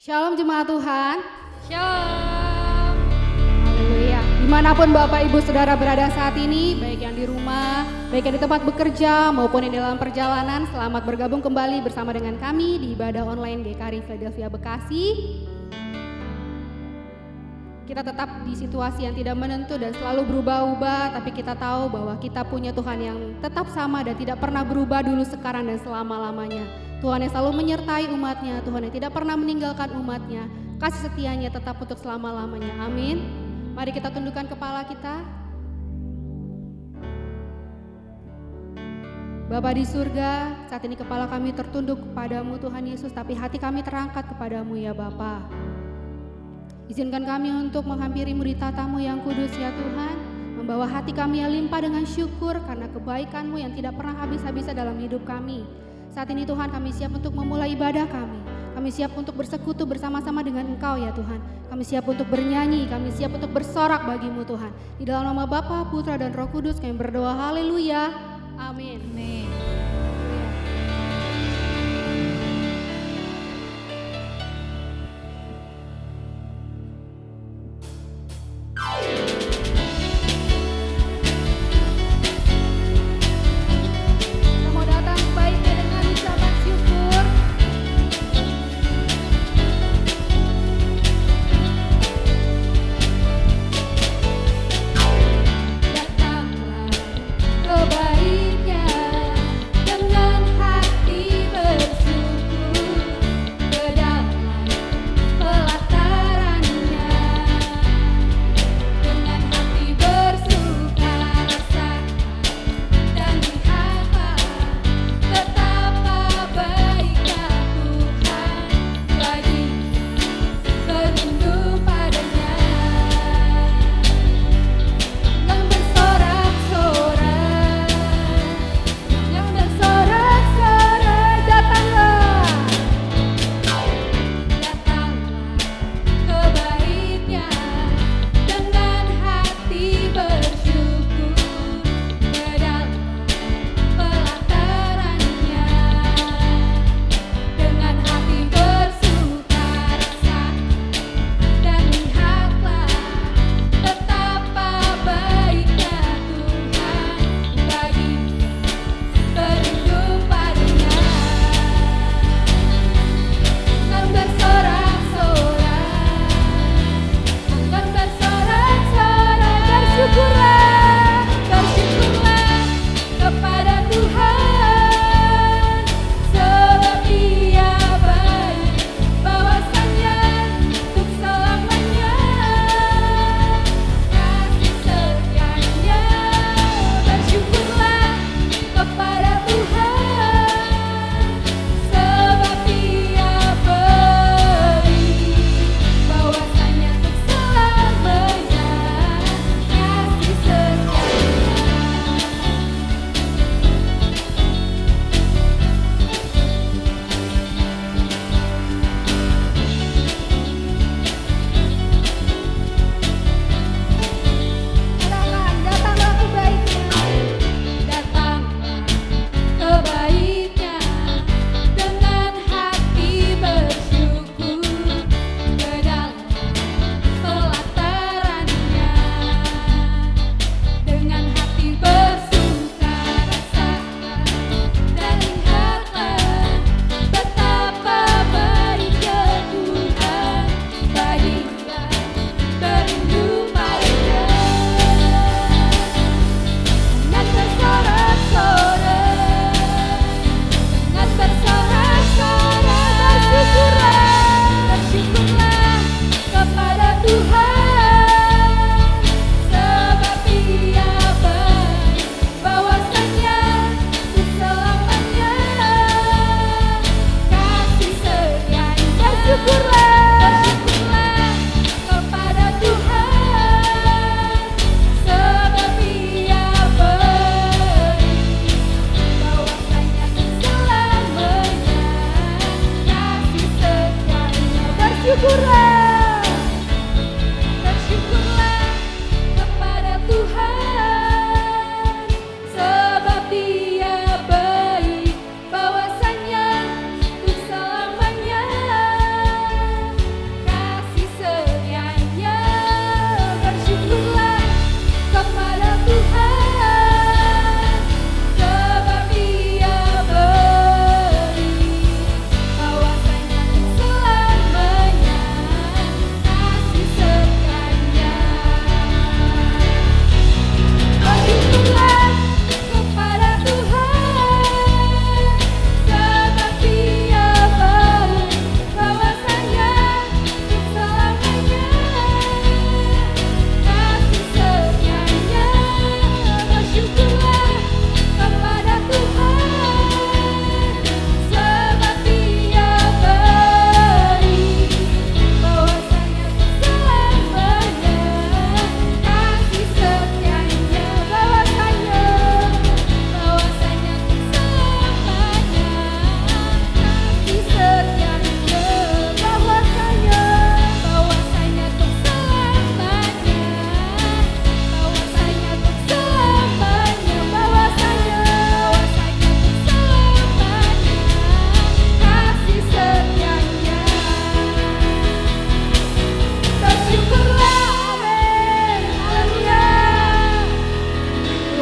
Shalom jemaat Tuhan. Shalom. Haleluya. Dimanapun Bapak Ibu Saudara berada saat ini, baik yang di rumah, baik yang di tempat bekerja maupun yang di dalam perjalanan, selamat bergabung kembali bersama dengan kami di ibadah online GKRI Philadelphia Bekasi. Kita tetap di situasi yang tidak menentu dan selalu berubah-ubah, tapi kita tahu bahwa kita punya Tuhan yang tetap sama dan tidak pernah berubah dulu, sekarang, dan selama-lamanya. Tuhan yang selalu menyertai umatnya, Tuhan yang tidak pernah meninggalkan umatnya, kasih setianya tetap untuk selama-lamanya. Amin. Mari kita tundukkan kepala kita. Bapa di surga, saat ini kepala kami tertunduk kepadamu Tuhan Yesus, tapi hati kami terangkat kepadamu ya Bapa. Izinkan kami untuk menghampirimu di tatamu yang kudus ya Tuhan, membawa hati kami yang limpah dengan syukur karena kebaikan-Mu yang tidak pernah habis-habisnya dalam hidup kami. Saat ini Tuhan, kami siap untuk memulai ibadah kami. Kami siap untuk bersekutu bersama-sama dengan Engkau ya Tuhan. Kami siap untuk bernyanyi, kami siap untuk bersorak bagimu Tuhan. Di dalam nama Bapa, Putra dan Roh Kudus kami berdoa, haleluya, amin. Amin. Datanglah kebaikan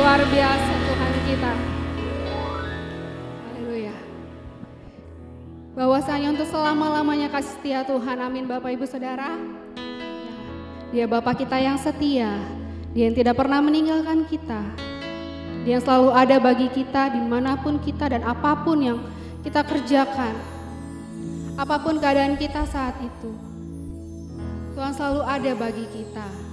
luar biasa Tuhan kita. Haleluya. Bahwasanya untuk selama-lamanya kasih setia Tuhan. Amin Bapak Ibu Saudara. Dia Bapa kita yang setia. Dia yang tidak pernah meninggalkan kita. Dia yang selalu ada bagi kita dimanapun kita dan apapun yang kita kerjakan. Apapun keadaan kita saat itu. Tuhan selalu ada bagi kita.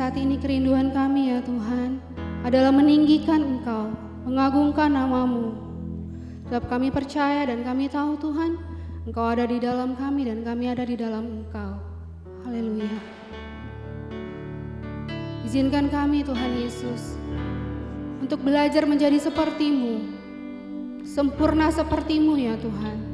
Saat ini kerinduan kami ya Tuhan adalah meninggikan Engkau, mengagungkan nama-Mu. Sebab kami percaya dan kami tahu Tuhan, Engkau ada di dalam kami dan kami ada di dalam Engkau. Haleluya. Izinkan kami Tuhan Yesus untuk belajar menjadi seperti-Mu, sempurna seperti-Mu ya Tuhan.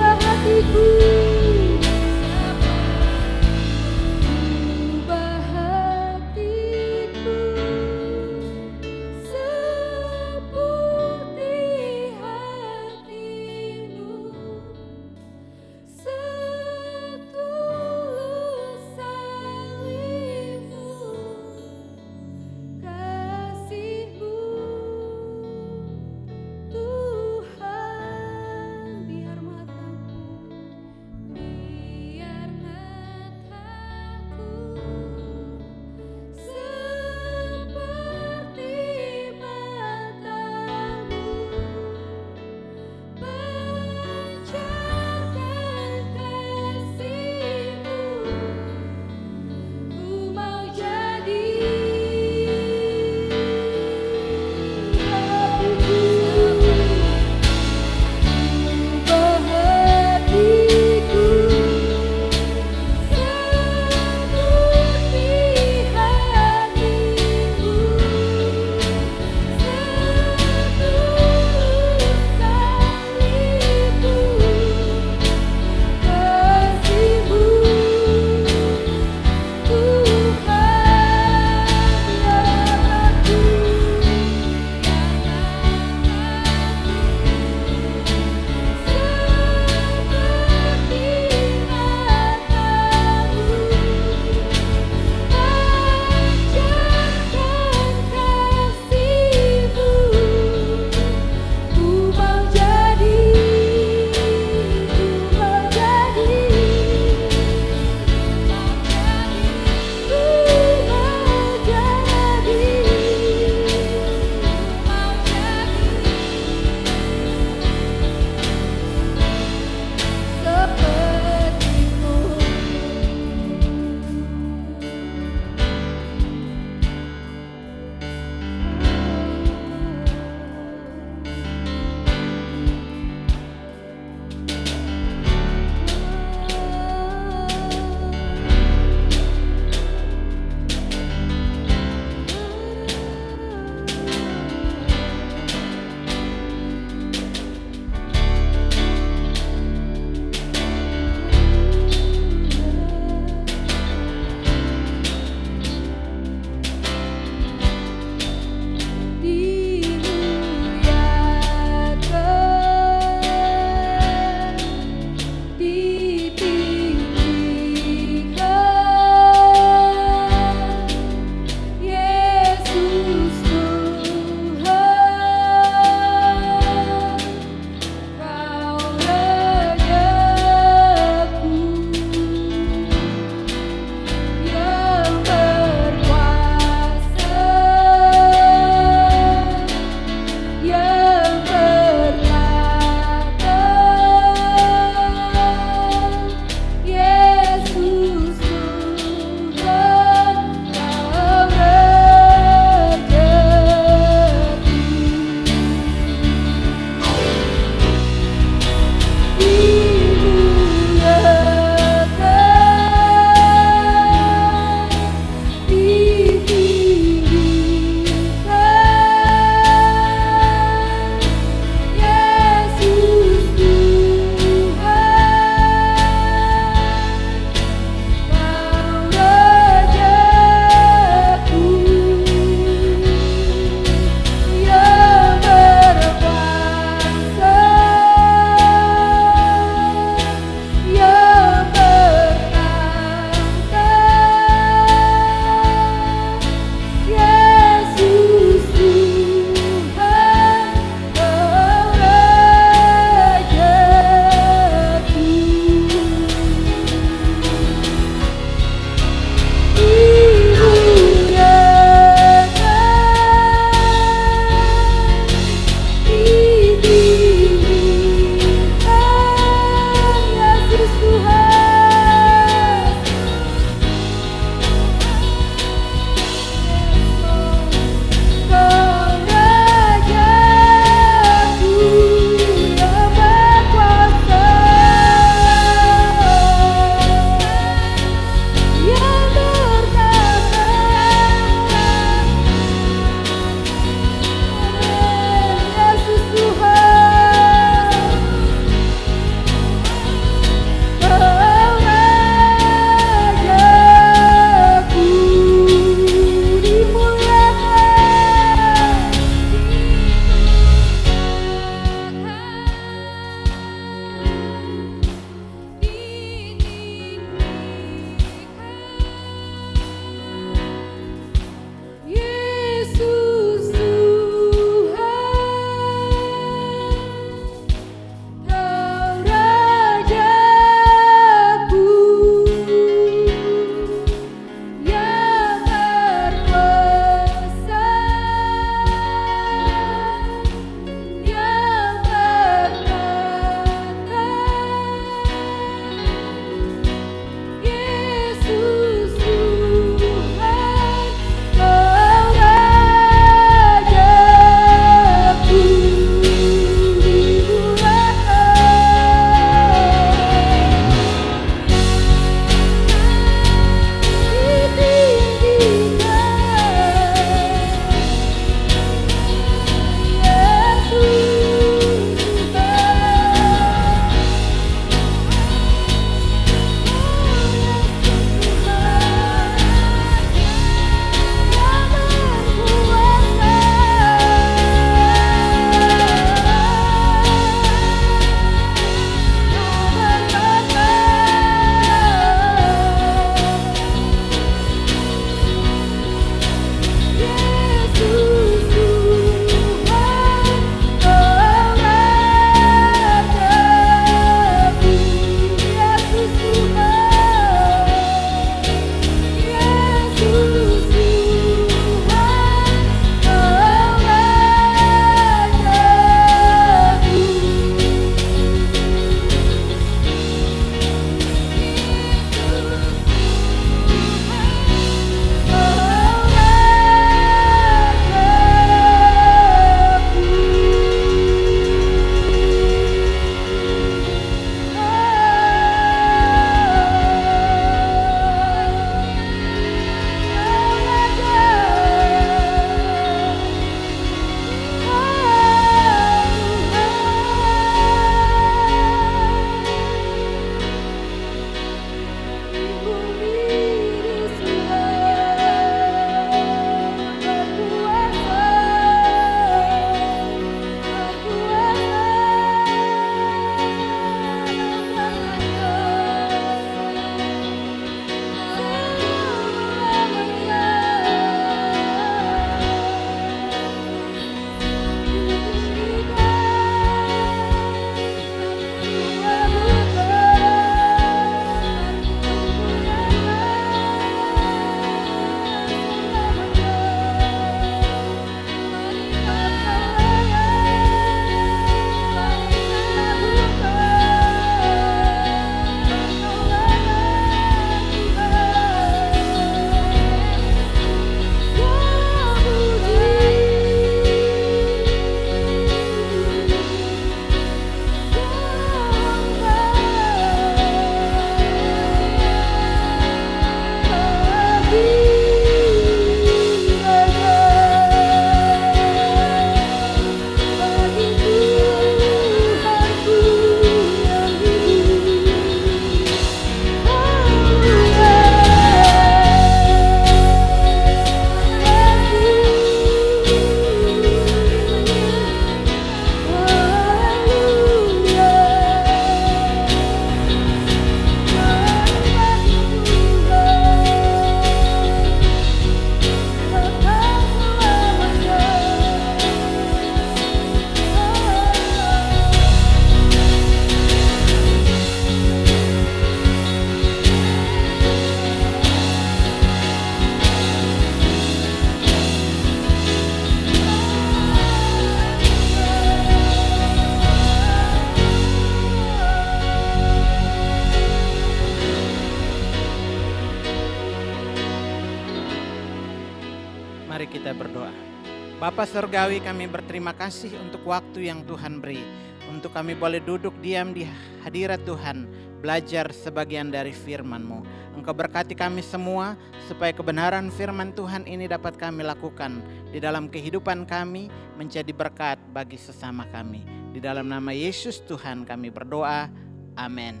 Bapa Surgawi, kami berterima kasih untuk waktu yang Tuhan beri, untuk kami boleh duduk diam di hadirat Tuhan, belajar sebagian dari firman-Mu. Engkau berkati kami semua, supaya kebenaran firman Tuhan ini dapat kami lakukan di dalam kehidupan kami, menjadi berkat bagi sesama kami. Di dalam nama Yesus Tuhan kami berdoa, amin.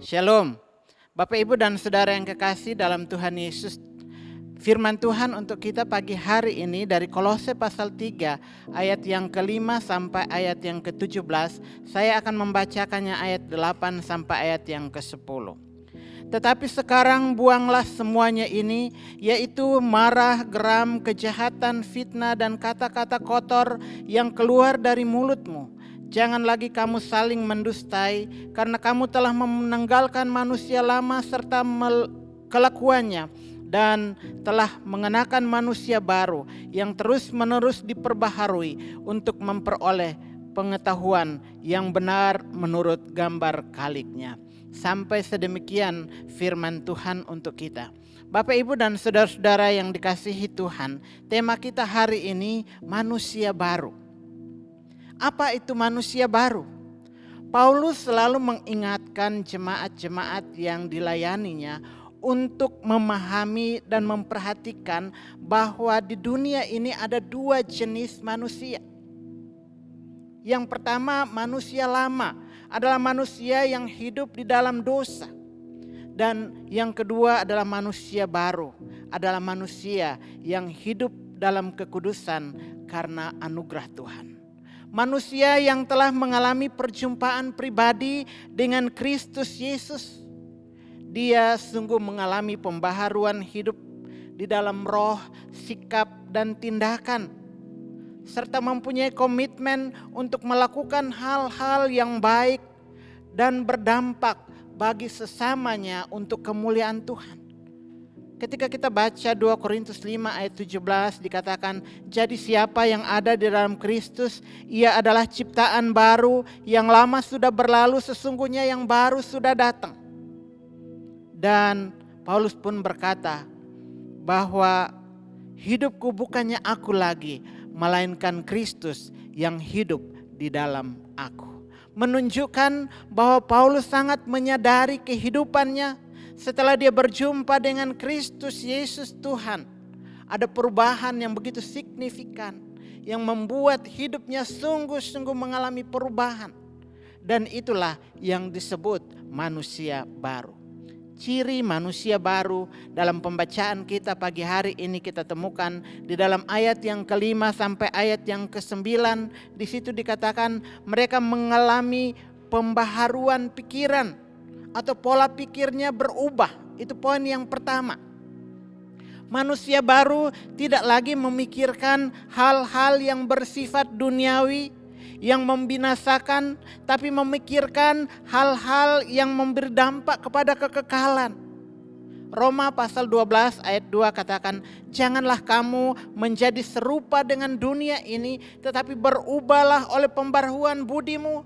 Shalom. Bapak, Ibu, dan Saudara yang kekasih dalam Tuhan Yesus, firman Tuhan untuk kita pagi hari ini dari Kolose pasal 3 ayat yang ke-5 sampai ayat yang ke-17. Saya akan membacakannya ayat 8 sampai ayat yang ke-10. Tetapi sekarang buanglah semuanya ini, yaitu marah, geram, kejahatan, fitnah, dan kata-kata kotor yang keluar dari mulutmu. Jangan lagi kamu saling mendustai, karena kamu telah menanggalkan manusia lama serta kelakuannya, dan telah mengenakan manusia baru yang terus-menerus diperbaharui untuk memperoleh pengetahuan yang benar menurut gambar kaliknya. Sampai sedemikian firman Tuhan untuk kita. Bapak, Ibu, dan saudara-saudara yang dikasihi Tuhan, tema kita hari ini manusia baru. Apa itu manusia baru? Paulus selalu mengingatkan jemaat-jemaat yang dilayaninya untuk memahami dan memperhatikan bahwa di dunia ini ada dua jenis manusia. Yang pertama, manusia lama adalah manusia yang hidup di dalam dosa. Dan yang kedua adalah manusia baru, adalah manusia yang hidup dalam kekudusan karena anugerah Tuhan. Manusia yang telah mengalami perjumpaan pribadi dengan Kristus Yesus. Dia sungguh mengalami pembaharuan hidup di dalam roh, sikap, dan tindakan, serta mempunyai komitmen untuk melakukan hal-hal yang baik dan berdampak bagi sesamanya untuk kemuliaan Tuhan. Ketika kita baca 2 Korintus 5 ayat 17 dikatakan, jadi siapa yang ada di dalam Kristus, ia adalah ciptaan baru, yang lama sudah berlalu, sesungguhnya yang baru sudah datang. Dan Paulus pun berkata bahwa hidupku bukannya aku lagi, melainkan Kristus yang hidup di dalam aku. Menunjukkan bahwa Paulus sangat menyadari kehidupannya setelah dia berjumpa dengan Kristus Yesus Tuhan. Ada perubahan yang begitu signifikan yang membuat hidupnya sungguh-sungguh mengalami perubahan. Dan itulah yang disebut manusia baru. Ciri manusia baru dalam pembacaan kita pagi hari ini kita temukan di dalam ayat yang ke-5 sampai ayat yang ke-9. Di situ dikatakan mereka mengalami pembaharuan pikiran atau pola pikirnya berubah. Itu poin yang pertama. Manusia baru tidak lagi memikirkan hal-hal yang bersifat duniawi, yang membinasakan, tapi memikirkan hal-hal yang memberi dampak kepada kekekalan. Roma pasal 12 ayat 2 katakan, janganlah kamu menjadi serupa dengan dunia ini, tetapi berubahlah oleh pembaharuan budimu,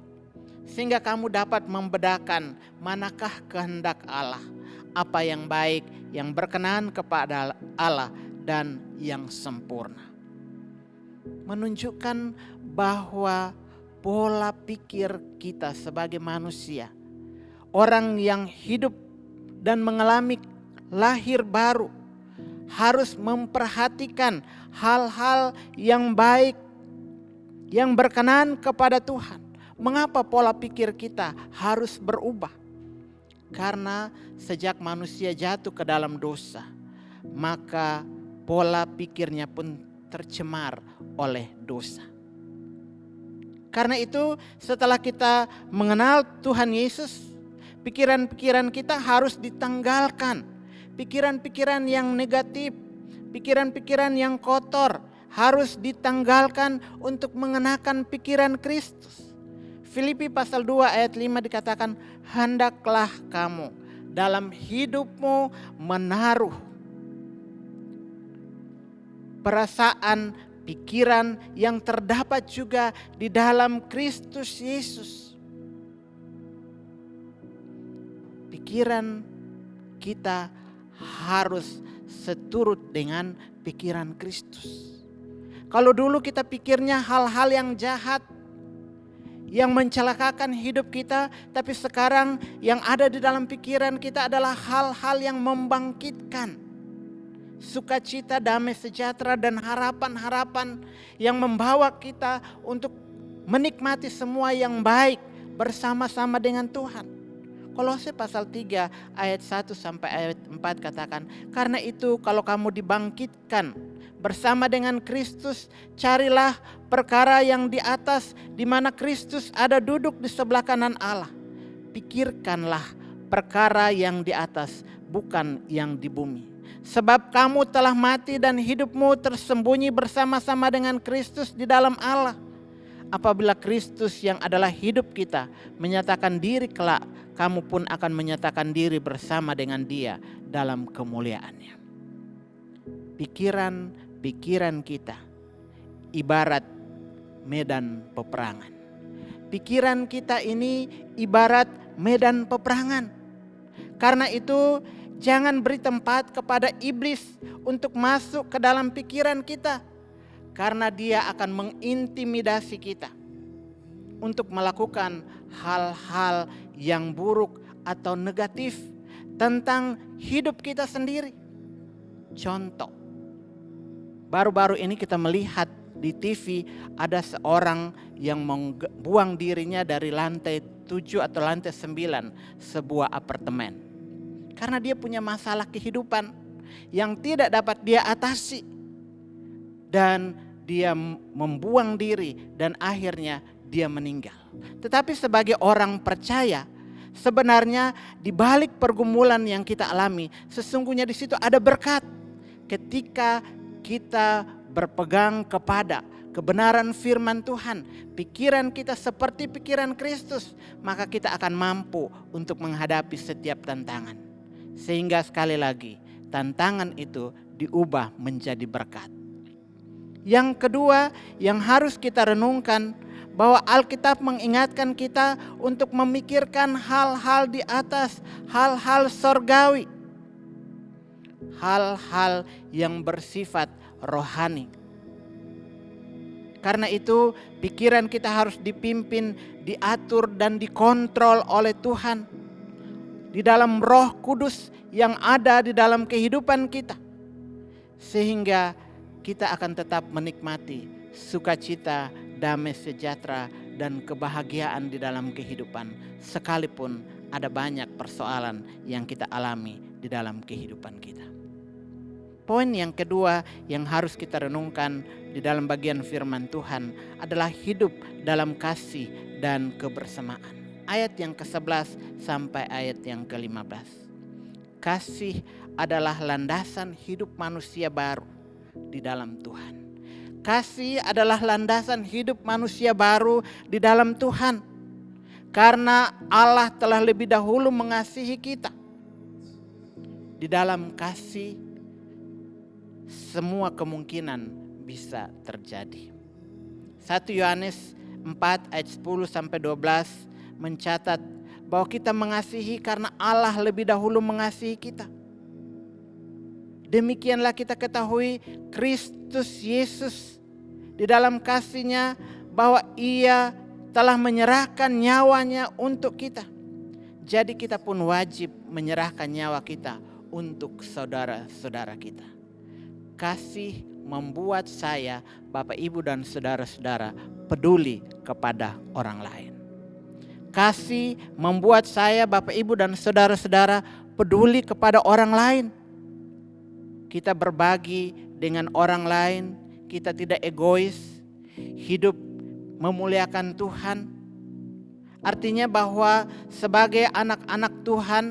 sehingga kamu dapat membedakan manakah kehendak Allah, apa yang baik, yang berkenan kepada Allah, dan yang sempurna. Menunjukkan bahwa pola pikir kita sebagai manusia, orang yang hidup dan mengalami lahir baru, harus memperhatikan hal-hal yang baik, yang berkenan kepada Tuhan. Mengapa pola pikir kita harus berubah? Karena sejak manusia jatuh ke dalam dosa, maka pola pikirnya pun tercemar oleh dosa. Karena itu setelah kita mengenal Tuhan Yesus, pikiran-pikiran kita harus ditanggalkan. Pikiran-pikiran yang negatif, pikiran-pikiran yang kotor harus ditanggalkan untuk mengenakan pikiran Kristus. Filipi pasal 2 ayat 5 dikatakan, hendaklah kamu dalam hidupmu menaruh perasaan, pikiran yang terdapat juga di dalam Kristus Yesus. Pikiran kita harus seturut dengan pikiran Kristus. Kalau dulu kita pikirnya hal-hal yang jahat, yang mencelakakan hidup kita, tapi sekarang yang ada di dalam pikiran kita adalah hal-hal yang membangkitkan sukacita, damai sejahtera, dan harapan-harapan yang membawa kita untuk menikmati semua yang baik bersama-sama dengan Tuhan. Kolose pasal 3 ayat 1 sampai ayat 4 katakan, karena itu kalau kamu dibangkitkan bersama dengan Kristus, carilah perkara yang di atas, di mana Kristus ada duduk di sebelah kanan Allah. Pikirkanlah perkara yang di atas, bukan yang di bumi. Sebab kamu telah mati dan hidupmu tersembunyi bersama-sama dengan Kristus di dalam Allah. Apabila Kristus yang adalah hidup kita menyatakan diri kelak, kamu pun akan menyatakan diri bersama dengan Dia dalam kemuliaannya. Pikiran kita ibarat medan peperangan. Pikiran kita ini ibarat medan peperangan. Karena itu jangan beri tempat kepada iblis untuk masuk ke dalam pikiran kita. Karena dia akan mengintimidasi kita untuk melakukan hal-hal yang buruk atau negatif tentang hidup kita sendiri. Contoh, baru-baru ini kita melihat di TV ada seorang yang membuang dirinya dari lantai 7 atau lantai 9 sebuah apartemen. Karena dia punya masalah kehidupan yang tidak dapat dia atasi. Dan dia membuang diri dan akhirnya dia meninggal. Tetapi sebagai orang percaya, sebenarnya di balik pergumulan yang kita alami, sesungguhnya di situ ada berkat. Ketika kita berpegang kepada kebenaran firman Tuhan, pikiran kita seperti pikiran Kristus, maka kita akan mampu untuk menghadapi setiap tantangan. Sehingga sekali lagi, tantangan itu diubah menjadi berkat. Yang kedua yang harus kita renungkan, bahwa Alkitab mengingatkan kita untuk memikirkan hal-hal di atas, hal-hal sorgawi, hal-hal yang bersifat rohani. Karena itu pikiran kita harus dipimpin, diatur dan dikontrol oleh Tuhan di dalam Roh Kudus yang ada di dalam kehidupan kita, sehingga kita akan tetap menikmati sukacita, damai sejahtera, dan kebahagiaan di dalam kehidupan. Sekalipun ada banyak persoalan yang kita alami di dalam kehidupan kita. Poin yang kedua yang harus kita renungkan di dalam bagian firman Tuhan adalah hidup dalam kasih dan kebersamaan. Ayat yang ke-11 sampai ayat yang ke-15. Kasih adalah landasan hidup manusia baru di dalam Tuhan. Kasih adalah landasan hidup manusia baru di dalam Tuhan. Karena Allah telah lebih dahulu mengasihi kita. Di dalam kasih semua kemungkinan bisa terjadi. 1 Yohanes 4 ayat 10 sampai 12 mencatat bahwa kita mengasihi karena Allah lebih dahulu mengasihi kita. Demikianlah kita ketahui Kristus Yesus di dalam kasih-Nya bahwa Ia telah menyerahkan nyawanya untuk kita. Jadi kita pun wajib menyerahkan nyawa kita untuk saudara-saudara kita. Kasih membuat saya, Bapak Ibu dan saudara-saudara peduli kepada orang lain. Kasih membuat saya, Bapak Ibu dan saudara-saudara peduli kepada orang lain. Kita berbagi dengan orang lain, kita tidak egois, hidup memuliakan Tuhan. Artinya bahwa sebagai anak-anak Tuhan,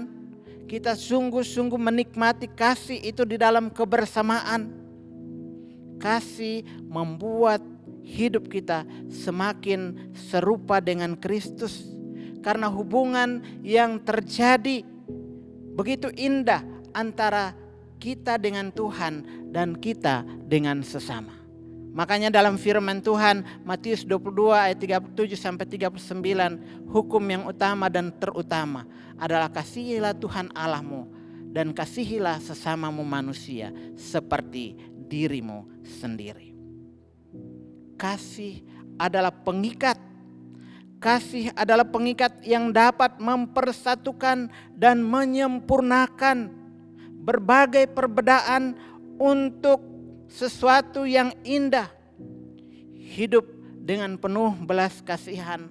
kita sungguh-sungguh menikmati kasih itu di dalam kebersamaan. Kasih membuat hidup kita semakin serupa dengan Kristus. Karena hubungan yang terjadi begitu indah antara kita dengan Tuhan dan kita dengan sesama. Makanya dalam firman Tuhan Matius 22 ayat 37 sampai 39, hukum yang utama dan terutama adalah kasihilah Tuhan Allahmu dan kasihilah sesamamu manusia seperti dirimu sendiri. kasih adalah pengikat. Kasih adalah pengikat yang dapat mempersatukan dan menyempurnakan berbagai perbedaan untuk sesuatu yang indah. Hidup dengan penuh belas kasihan,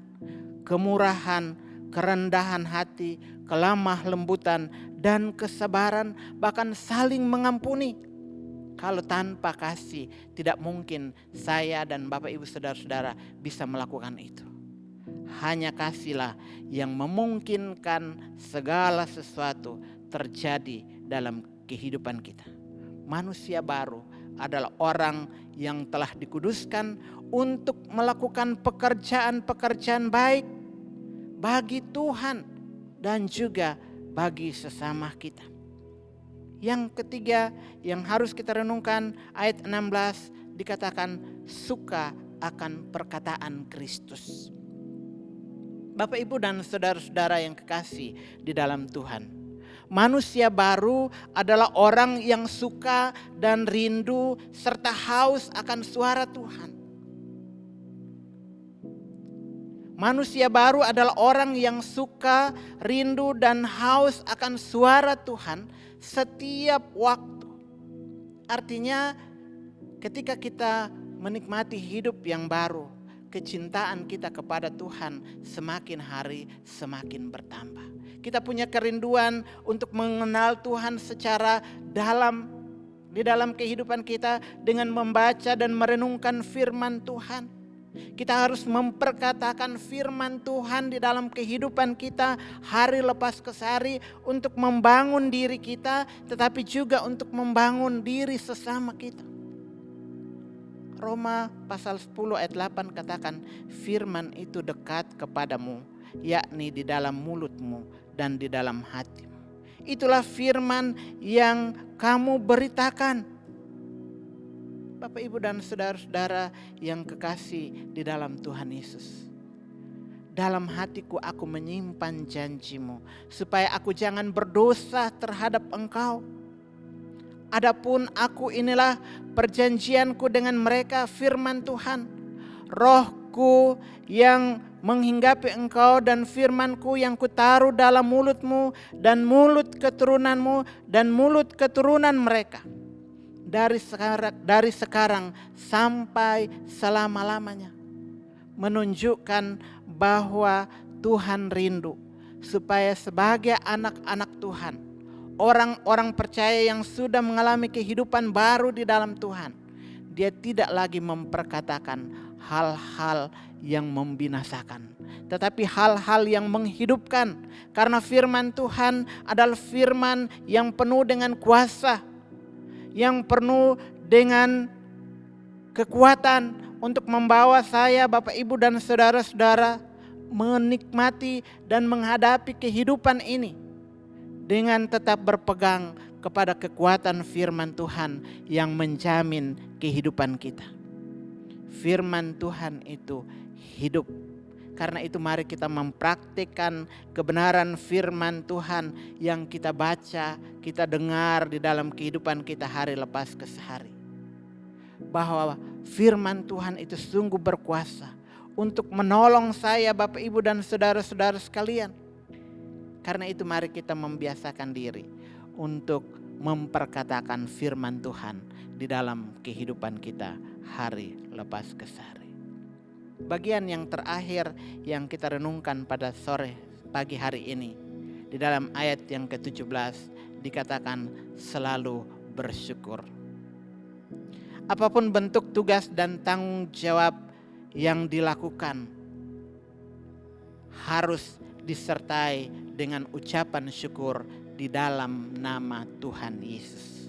kemurahan, kerendahan hati, kelemah lembutan, dan kesabaran, bahkan saling mengampuni. Kalau tanpa kasih, tidak mungkin saya dan Bapak Ibu saudara-saudara bisa melakukan itu. Hanya kasihlah yang memungkinkan segala sesuatu terjadi dalam kehidupan kita. Manusia baru adalah orang yang telah dikuduskan untuk melakukan pekerjaan-pekerjaan baik bagi Tuhan dan juga bagi sesama kita. Yang ketiga yang harus kita renungkan, ayat 16 dikatakan suka akan perkataan Kristus. Bapak Ibu dan saudara-saudara yang kekasih di dalam Tuhan, manusia baru adalah orang yang suka dan rindu serta haus akan suara Tuhan. Manusia baru adalah orang yang suka, rindu, dan haus akan suara Tuhan setiap waktu. Artinya ketika kita menikmati hidup yang baru, kecintaan kita kepada Tuhan semakin hari semakin bertambah. Kita punya kerinduan untuk mengenal Tuhan secara dalam di dalam kehidupan kita dengan membaca dan merenungkan firman Tuhan. Kita harus memperkatakan firman Tuhan di dalam kehidupan kita hari lepas hari untuk membangun diri kita, tetapi juga untuk membangun diri sesama kita. Roma pasal 10 ayat 8 katakan, firman itu dekat kepadamu, yakni di dalam mulutmu dan di dalam hatimu. Itulah firman yang kamu beritakan. Bapak Ibu dan saudara-saudara yang kekasih di dalam Tuhan Yesus. Dalam hatiku aku menyimpan janjimu, supaya aku jangan berdosa terhadap engkau. Adapun aku inilah perjanjianku dengan mereka, firman Tuhan. Rohku yang menghinggapi engkau dan firmanku yang kutaruh dalam mulutmu dan mulut keturunanmu dan mulut keturunan mereka. Dari sekarang sampai selama-lamanya. Menunjukkan bahwa Tuhan rindu supaya sebagai anak-anak Tuhan, orang-orang percaya yang sudah mengalami kehidupan baru di dalam Tuhan, dia tidak lagi memperkatakan hal-hal yang membinasakan, tetapi hal-hal yang menghidupkan. Karena firman Tuhan adalah firman yang penuh dengan kuasa, yang penuh dengan kekuatan untuk membawa saya, Bapak Ibu dan saudara-saudara menikmati dan menghadapi kehidupan ini dengan tetap berpegang kepada kekuatan firman Tuhan yang menjamin kehidupan kita. Firman Tuhan itu hidup. Karena itu mari kita mempraktikkan kebenaran firman Tuhan yang kita baca, kita dengar di dalam kehidupan kita hari lepas ke hari. Bahwa firman Tuhan itu sungguh berkuasa untuk menolong saya, Bapak Ibu dan saudara-saudara sekalian. Karena itu mari kita membiasakan diri untuk memperkatakan firman Tuhan di dalam kehidupan kita hari lepas ke hari. Bagian yang terakhir yang kita renungkan pada pagi hari ini, di dalam ayat yang ke-17 dikatakan selalu bersyukur. Apapun bentuk tugas dan tanggung jawab yang dilakukan harus disertai dengan ucapan syukur di dalam nama Tuhan Yesus.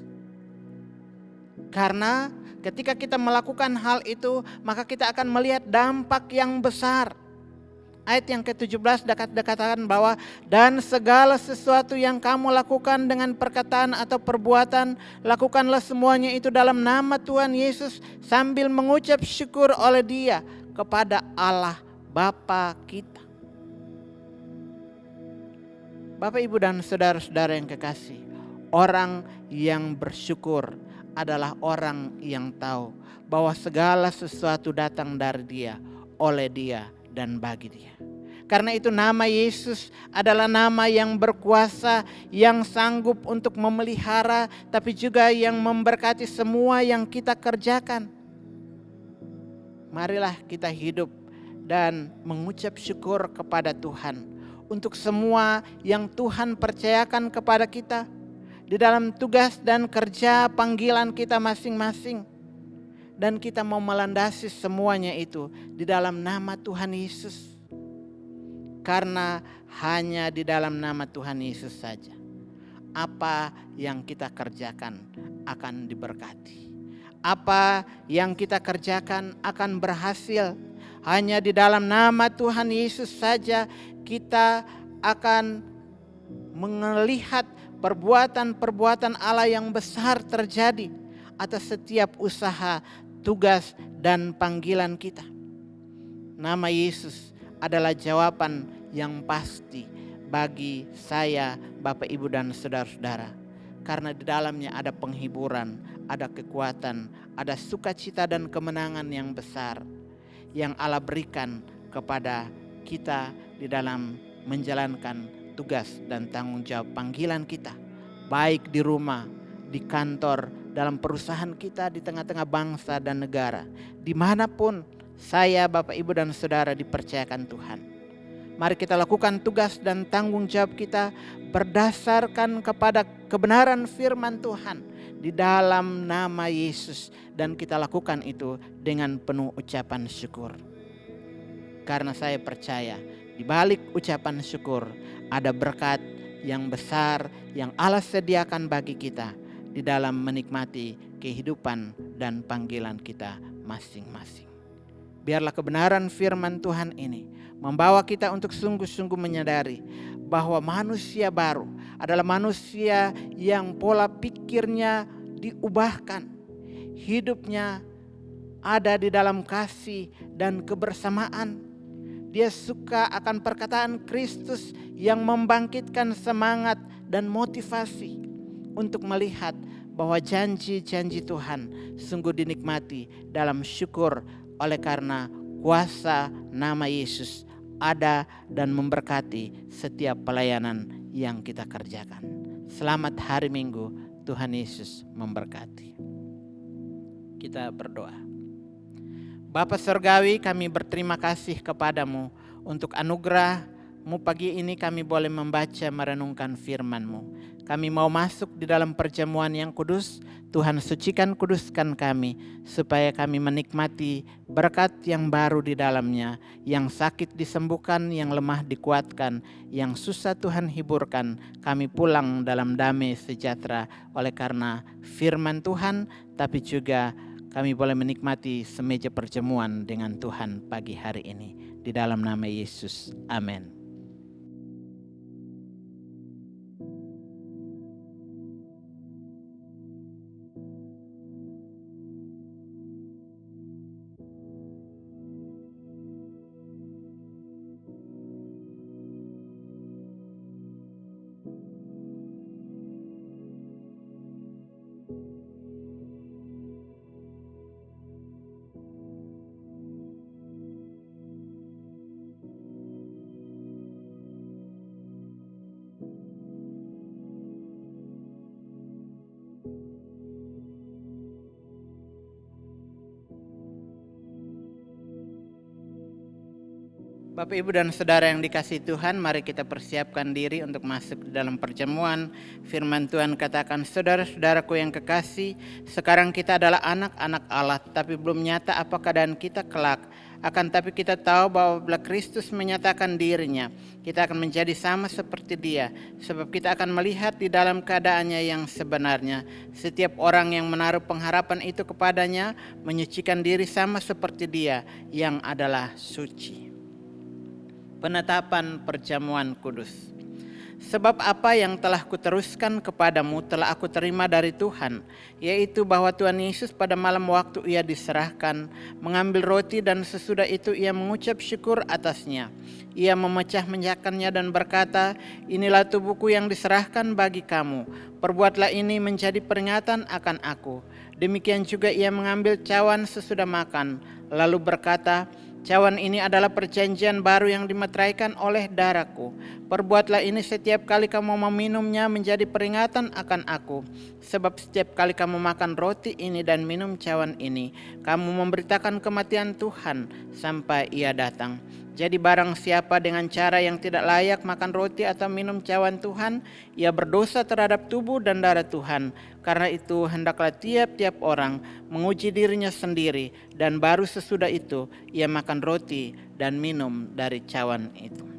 Karena ketika kita melakukan hal itu, maka kita akan melihat dampak yang besar. Ayat yang ke-17 dikatakan bahwa dan segala sesuatu yang kamu lakukan dengan perkataan atau perbuatan, lakukanlah semuanya itu dalam nama Tuhan Yesus sambil mengucap syukur oleh Dia kepada Allah Bapa kita. Bapak, Ibu dan saudara-saudara yang kekasih, orang yang bersyukur adalah orang yang tahu bahwa segala sesuatu datang dari Dia, oleh Dia, dan bagi Dia. Karena itu nama Yesus adalah nama yang berkuasa, yang sanggup untuk memelihara, tapi juga yang memberkati semua yang kita kerjakan. Marilah kita hidup dan mengucap syukur kepada Tuhan untuk semua yang Tuhan percayakan kepada kita di dalam tugas dan kerja panggilan kita masing-masing. Dan kita mau melandasi semuanya itu di dalam nama Tuhan Yesus. Karena hanya di dalam nama Tuhan Yesus saja apa yang kita kerjakan akan diberkati. Apa yang kita kerjakan akan berhasil. Hanya di dalam nama Tuhan Yesus saja kita akan melihat perbuatan-perbuatan Allah yang besar terjadi atas setiap usaha, tugas, dan panggilan kita. Nama Yesus adalah jawaban yang pasti bagi saya, Bapak, Ibu, dan saudara-saudara. Karena di dalamnya ada penghiburan, ada kekuatan, ada sukacita dan kemenangan yang besar yang Allah berikan kepada kita di dalam menjalankan tugas dan tanggung jawab panggilan kita. Baik di rumah, di kantor, dalam perusahaan kita, di tengah-tengah bangsa dan negara. Dimanapun saya, Bapak, Ibu, dan saudara dipercayakan Tuhan. Mari kita lakukan tugas dan tanggung jawab kita berdasarkan kepada kebenaran firman Tuhan di dalam nama Yesus. Dan kita lakukan itu dengan penuh ucapan syukur. Karena saya percaya di balik ucapan syukur ada berkat yang besar yang Allah sediakan bagi kita di dalam menikmati kehidupan dan panggilan kita masing-masing. Biarlah kebenaran firman Tuhan ini membawa kita untuk sungguh-sungguh menyadari bahwa manusia baru adalah manusia yang pola pikirnya diubahkan. Hidupnya ada di dalam kasih dan kebersamaan. Dia suka akan perkataan Kristus yang membangkitkan semangat dan motivasi untuk melihat bahwa janji-janji Tuhan sungguh dinikmati dalam syukur oleh karena kuasa nama Yesus ada dan memberkati setiap pelayanan yang kita kerjakan. Selamat hari Minggu, Tuhan Yesus memberkati. Kita berdoa. Bapa Surgawi, kami berterima kasih kepadamu untuk anugerah-Mu pagi ini kami boleh membaca merenungkan firman-Mu. Kami mau masuk di dalam perjamuan yang kudus. Tuhan sucikan, kuduskan kami supaya kami menikmati berkat yang baru di dalamnya. Yang sakit disembuhkan, yang lemah dikuatkan, yang susah Tuhan hiburkan. Kami pulang dalam damai sejahtera oleh karena firman Tuhan, tapi juga kami boleh menikmati semeja perjamuan dengan Tuhan pagi hari ini. Di dalam nama Yesus, amin. Bapak, Ibu, dan Saudara yang dikasihi Tuhan, mari kita persiapkan diri untuk masuk di dalam perjamuan. Firman Tuhan katakan, saudara-saudaraku yang kekasih, sekarang kita adalah anak-anak Allah, tapi belum nyata apa keadaan kita kelak. Akan tapi kita tahu bahwa bila Kristus menyatakan dirinya, kita akan menjadi sama seperti Dia, sebab kita akan melihat di dalam keadaannya yang sebenarnya. Setiap orang yang menaruh pengharapan itu kepadanya, menyucikan diri sama seperti Dia yang adalah suci. Penetapan perjamuan kudus. Sebab apa yang telah kuteruskan kepadamu telah aku terima dari Tuhan, yaitu bahwa Tuhan Yesus pada malam waktu Ia diserahkan, mengambil roti dan sesudah itu Ia mengucap syukur atasnya. Ia memecah-mecahkannya dan berkata, inilah tubuhku yang diserahkan bagi kamu. Perbuatlah ini menjadi peringatan akan aku. Demikian juga ia mengambil cawan sesudah makan, lalu berkata, "Cawan ini adalah perjanjian baru yang dimeteraikan oleh darahku. Perbuatlah ini setiap kali kamu meminumnya menjadi peringatan akan aku. Sebab setiap kali kamu makan roti ini dan minum cawan ini, kamu memberitakan kematian Tuhan sampai ia datang. Jadi barang siapa dengan cara yang tidak layak makan roti atau minum cawan Tuhan, ia berdosa terhadap tubuh dan darah Tuhan. Karena itu hendaklah tiap-tiap orang menguji dirinya sendiri, dan baru sesudah itu ia makan roti dan minum dari cawan itu."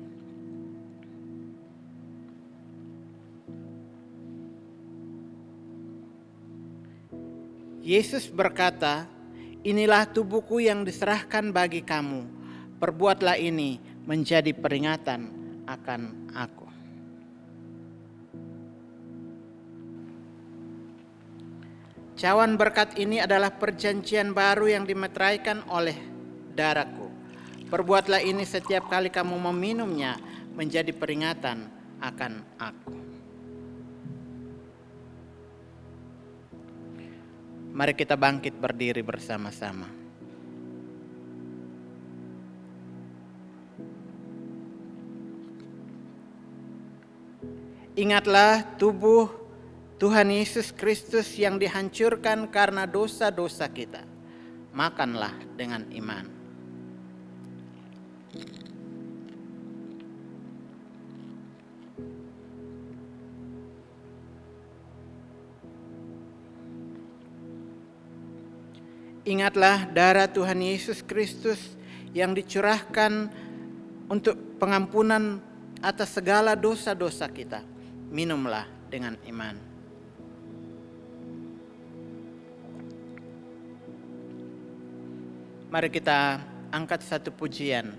Yesus berkata, "Inilah tubuhku yang diserahkan bagi kamu. Perbuatlah ini menjadi peringatan akan aku." Cawan berkat ini adalah perjanjian baru yang dimeteraikan oleh darahku. Perbuatlah ini setiap kali kamu meminumnya menjadi peringatan akan aku. Mari kita bangkit berdiri bersama-sama. Ingatlah tubuh Tuhan Yesus Kristus yang dihancurkan karena dosa-dosa kita. Makanlah dengan iman. Ingatlah darah Tuhan Yesus Kristus yang dicurahkan untuk pengampunan atas segala dosa-dosa kita. Minumlah dengan iman. Mari kita angkat satu pujian.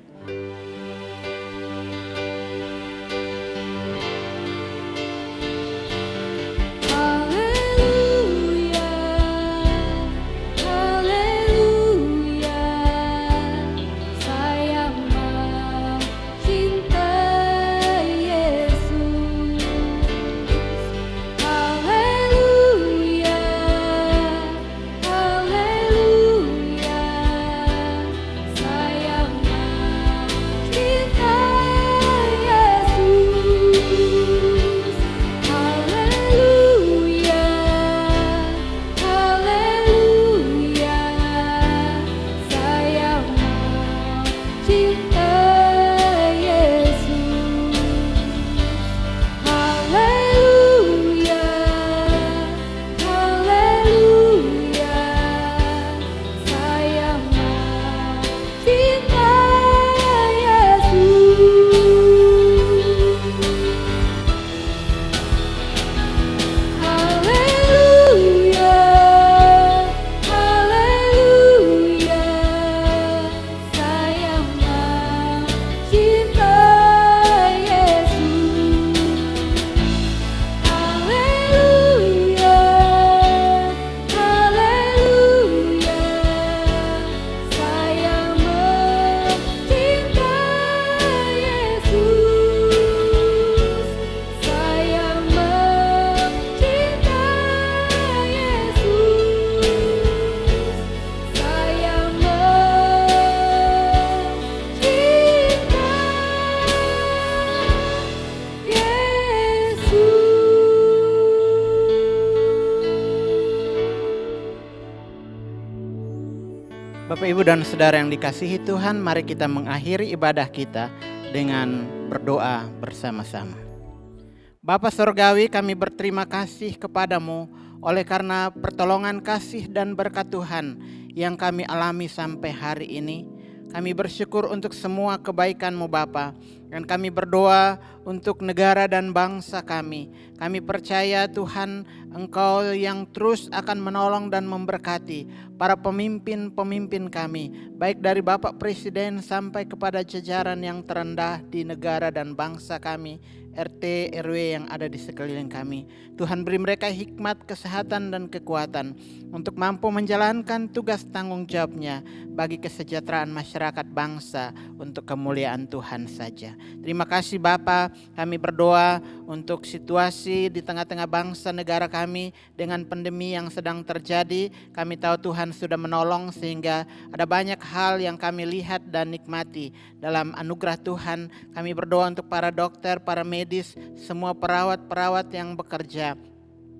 Bapak, Ibu, dan Saudara yang dikasihi Tuhan, mari kita mengakhiri ibadah kita dengan berdoa bersama-sama. Bapa Sorgawi, kami berterima kasih kepadamu oleh karena pertolongan kasih dan berkat Tuhan yang kami alami sampai hari ini. Kami bersyukur untuk semua kebaikan-Mu Bapa, dan kami berdoa untuk negara dan bangsa kami. Kami percaya Tuhan, Engkau yang terus akan menolong dan memberkati para pemimpin-pemimpin kami, baik dari Bapak Presiden sampai kepada jajaran yang terendah di negara dan bangsa kami, RT, RW yang ada di sekeliling kami. Tuhan, beri mereka hikmat, kesehatan, dan kekuatan untuk mampu menjalankan tugas tanggung jawabnya bagi kesejahteraan masyarakat bangsa untuk kemuliaan Tuhan saja. Terima kasih Bapa, kami berdoa untuk situasi di tengah-tengah bangsa negara kami dengan pandemi yang sedang terjadi. Kami tahu Tuhan sudah menolong sehingga ada banyak hal yang kami lihat dan nikmati dalam anugerah Tuhan. Kami berdoa untuk para dokter, para medis, semua perawat-perawat yang bekerja.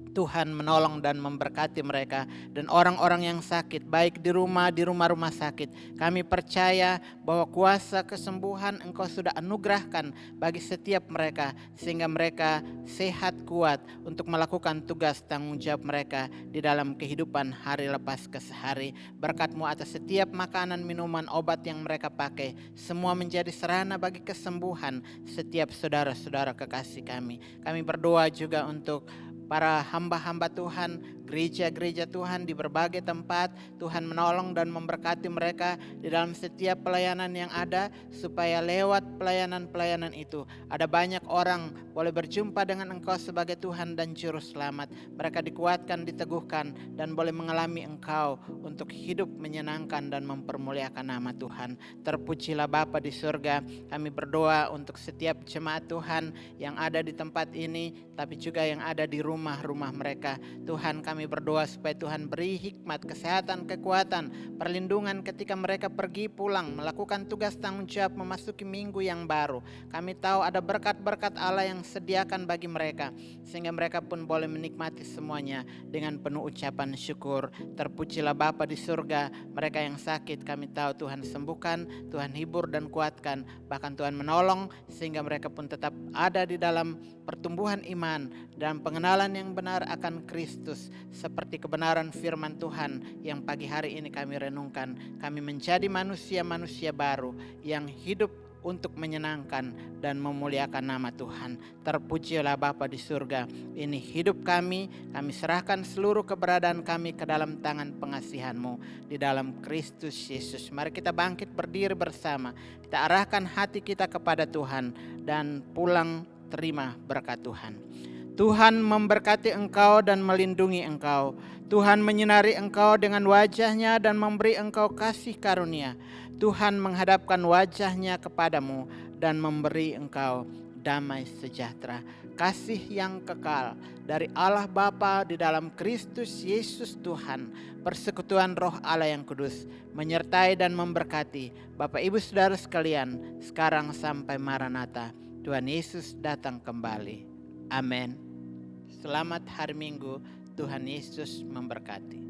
Tuhan menolong dan memberkati mereka dan orang-orang yang sakit baik di rumah-rumah sakit. Kami percaya bahwa kuasa kesembuhan Engkau sudah anugerahkan bagi setiap mereka sehingga mereka sehat kuat untuk melakukan tugas tanggung jawab mereka di dalam kehidupan hari lepas ke hari. Berkat-Mu atas setiap makanan, minuman, obat yang mereka pakai, semua menjadi sarana bagi kesembuhan setiap saudara-saudara kekasih kami. Kami berdoa juga untuk para hamba-hamba Tuhan, gereja-gereja Tuhan di berbagai tempat. Tuhan menolong dan memberkati mereka di dalam setiap pelayanan yang ada, supaya lewat pelayanan-pelayanan itu ada banyak orang boleh berjumpa dengan Engkau sebagai Tuhan dan Juru Selamat. Mereka dikuatkan, diteguhkan, dan boleh mengalami Engkau untuk hidup menyenangkan dan mempermuliakan nama Tuhan. Terpujilah Bapa di surga. Kami berdoa untuk setiap jemaat Tuhan yang ada di tempat ini, tapi juga yang ada di rumah-rumah mereka. Tuhan, kami berdoa supaya Tuhan beri hikmat, kesehatan, kekuatan, perlindungan ketika mereka pergi pulang, melakukan tugas tanggung jawab memasuki minggu yang baru. Kami tahu ada berkat-berkat Allah yang sediakan bagi mereka, sehingga mereka pun boleh menikmati semuanya dengan penuh ucapan syukur. Terpujilah Bapa di surga. Mereka yang sakit kami tahu Tuhan sembuhkan, Tuhan hibur dan kuatkan, bahkan Tuhan menolong sehingga mereka pun tetap ada di dalam pertumbuhan iman dan pengenalan yang benar akan Kristus, seperti kebenaran firman Tuhan yang pagi hari ini kami renungkan. Kami menjadi manusia-manusia baru yang hidup untuk menyenangkan dan memuliakan nama Tuhan. Terpujilah Bapa di surga. Ini hidup kami serahkan seluruh keberadaan kami ke dalam tangan pengasihan-Mu di dalam Kristus Yesus. Mari kita bangkit berdiri bersama. Kita arahkan hati kita kepada Tuhan dan pulang terima berkat Tuhan. Tuhan memberkati engkau dan melindungi engkau. Tuhan menyinari engkau dengan wajah-Nya dan memberi engkau kasih karunia. Tuhan menghadapkan wajah-Nya kepadamu dan memberi engkau damai sejahtera. Kasih yang kekal dari Allah Bapa di dalam Kristus Yesus Tuhan, persekutuan Roh Allah yang kudus, menyertai dan memberkati Bapak Ibu Saudara sekalian, sekarang sampai Maranatha. Tuhan Yesus datang kembali. Amin. Selamat hari Minggu. Tuhan Yesus memberkati.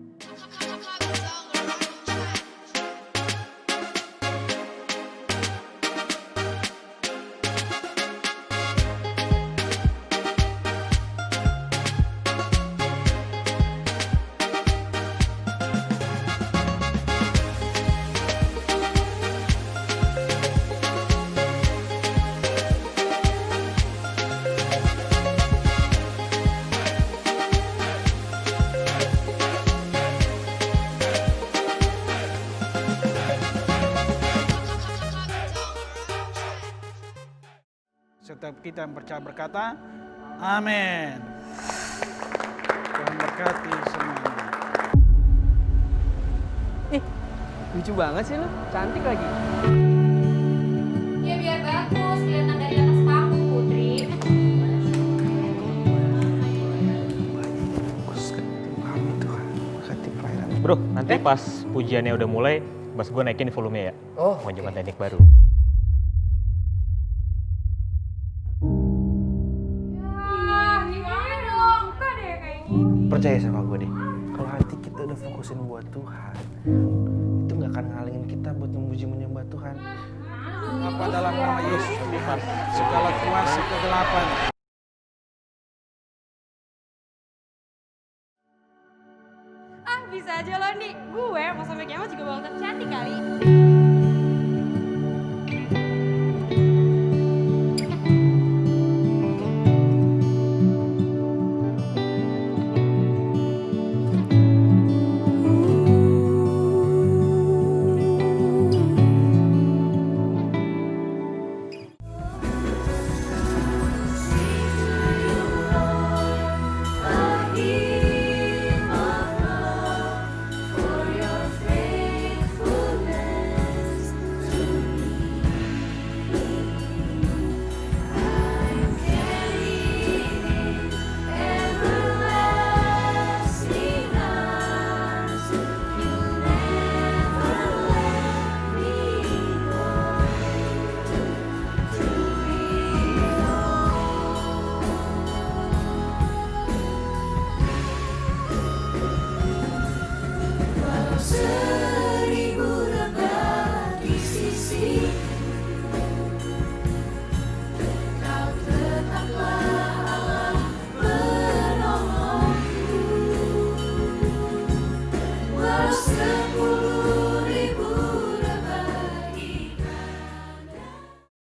Setiap kita yang percaya berkata, amin. Tuhan berkati semuanya. Lucu banget sih lo, cantik lagi. Ya biar bagus, kelihatan dari atas panggung, Putri. Bro, nanti pas pujiannya udah mulai, Mas gue naikin volumenya ya. Oh, mau coba teknik baru. Gimana dong? Kok deh kayak gini? percaya sama gue deh. Kalau hati kita udah fokusin buat Tuhan, itu gak akan ngalingin kita buat memuji menyembah Tuhan. Apa dalam nama Yesus Tuhan, segala kuasa kegelapan. Bisa aja lo nih, gue mau sampai kiamat juga bakal tercantik kali. harus